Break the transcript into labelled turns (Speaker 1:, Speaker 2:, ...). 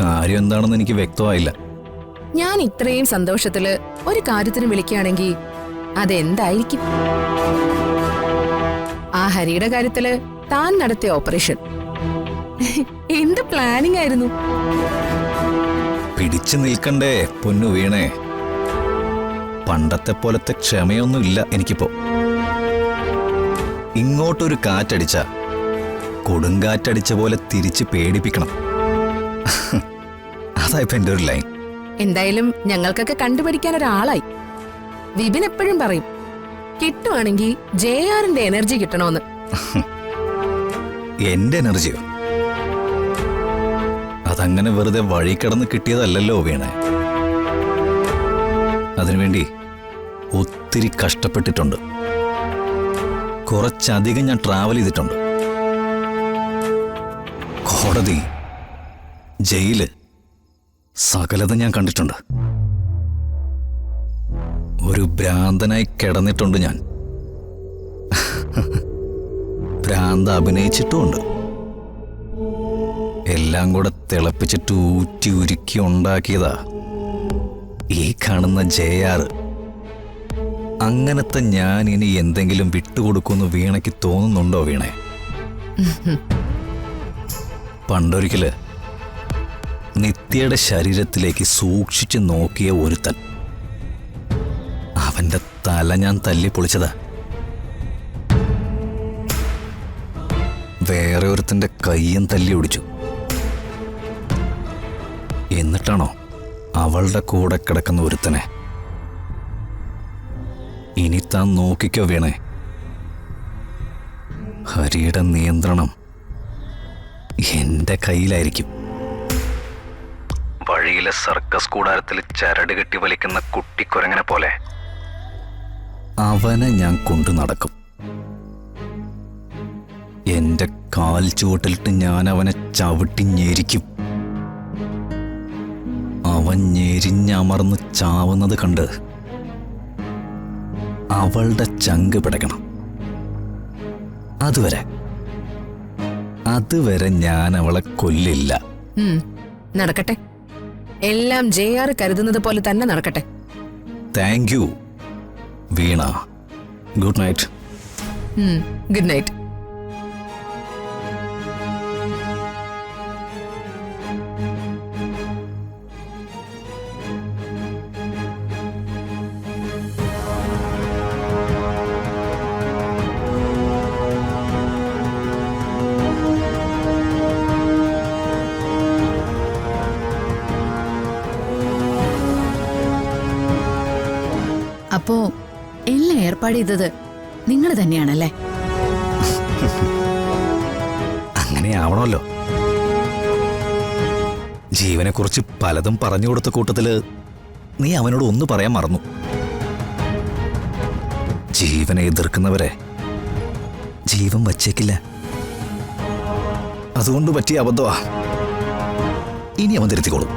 Speaker 1: കാര്യം എന്താണെന്ന് എനിക്ക് വ്യക്തമായില്ല.
Speaker 2: ഞാൻ ഇത്രയും സന്തോഷത്തില് ഒരു കാര്യത്തിന് വിളിക്കുകയാണെങ്കിൽ അതെന്തായിരിക്കും? ആ ഹരിയുടെ കാര്യത്തില് താൻ നടത്തിയ ഓപ്പറേഷൻ എന്ത് പ്ലാനിംഗ് ആയിരുന്നു?
Speaker 1: പിടിച്ചു നിൽക്കണ്ടേ പൊന്നു വീണേ. പണ്ടത്തെ പോലത്തെ ക്ഷമയൊന്നുമില്ല എനിക്കിപ്പോ. ഇങ്ങോട്ടൊരു കാറ്റടിച്ച കൊടുങ്കാറ്റടിച്ച പോലെ തിരിച്ച് പേടിപ്പിക്കണം. അതായിപ്പോ എന്റെ ഒരു ലൈൻ.
Speaker 2: എന്തായാലും ഞങ്ങൾക്കൊക്കെ കണ്ടുപിടിക്കാൻ ഒരാളായി. വിപിൻ എപ്പോഴും പറയും കിട്ടുവാണെങ്കിൽ ജെആറിന്റെ എനർജി കിട്ടണോന്ന്.
Speaker 1: എന്റെ എനർജിയോ? അതങ്ങനെ വെറുതെ വഴി കിടന്ന് കിട്ടിയതല്ലല്ലോ വീണേ. അതിനുവേണ്ടി ഒത്തിരി കഷ്ടപ്പെട്ടിട്ടുണ്ട്. കുറച്ചധികം ഞാൻ ട്രാവൽ ചെയ്തിട്ടുണ്ട്. കോടതി, ജയില്, സകലത ഞാൻ കണ്ടിട്ടുണ്ട്. ഒരു ഭ്രാന്തനായി കിടന്നിട്ടുണ്ട് ഞാൻ. ഭ്രാന്ത് അഭിനയിച്ചിട്ടുമുണ്ട്. എല്ലാം കൂടെ തിളപ്പിച്ചിട്ട് ഊറ്റി ഉരുക്കി ഉണ്ടാക്കിയതാ ഈ കാണുന്ന ജെആർ. അങ്ങനത്തെ ഞാൻ ഇനി എന്തെങ്കിലും വിട്ടുകൊടുക്കുമെന്ന് വീണയ്ക്ക് തോന്നുന്നുണ്ടോ വീണേ? പണ്ടൊരിക്കല് നിത്യയുടെ ശരീരത്തിലേക്ക് സൂക്ഷിച്ചു നോക്കിയ ഒരുത്തൻ, അവന്റെ തല ഞാൻ തല്ലിപ്പൊളിച്ചതാ. വേറെ ഒരുത്തന്റെ കയ്യും തല്ലി ഒടിച്ചു. എന്നിട്ടാണോ അവളുടെ കൂടെ കിടക്കുന്ന ഒരുത്തനെ? ഇനി താൻ നോക്കിക്കോ വീണേ. ഹരിയുടെ നിയന്ത്രണം എന്റെ കയ്യിലായിരിക്കും. വഴിയിലെ സർക്കസ് കൂടാരത്തിൽ ചരട് കെട്ടി വലിക്കുന്ന കുട്ടിക്കുരങ്ങനെ പോലെ അവനെ ഞാൻ കൊണ്ടു നടക്കും. എന്റെ കാൽ ചുവട്ടിലിട്ട് ഞാൻ അവനെ ചവിട്ടി ഞെരിക്കും. അവൻ ഞെരിഞ്ഞമർന്ന് ചാവുന്നത് കണ്ട് അവളുടെ ചങ്ക് പിടയ്ക്കണം. അതുവരെ ഞാൻ അവളെ കൊല്ലില്ല.
Speaker 2: നടക്കട്ടെ, എല്ലാം ജെആർ കരുതുന്നത് പോലെ തന്നെ നടക്കട്ടെ.
Speaker 1: Thank you Veena. Good night.
Speaker 2: Good night.
Speaker 3: അപ്പോ എല്ലാം ഏർപ്പാട് ചെയ്തത് നിങ്ങൾ തന്നെയാണല്ലേ?
Speaker 1: അങ്ങനെയാവണമല്ലോ. ജീവനെക്കുറിച്ച് പലതും പറഞ്ഞു കൊടുത്ത കൂട്ടത്തില് നീ അവനോട് ഒന്ന് പറയാൻ മറന്നു. ജീവനെ എതിർക്കുന്നവരെ ജീവൻ വച്ചേക്കില്ല. അതുകൊണ്ട് പറ്റിയ അബദ്ധമാ. ഇനി അവൻ തിരുത്തിക്കോളും.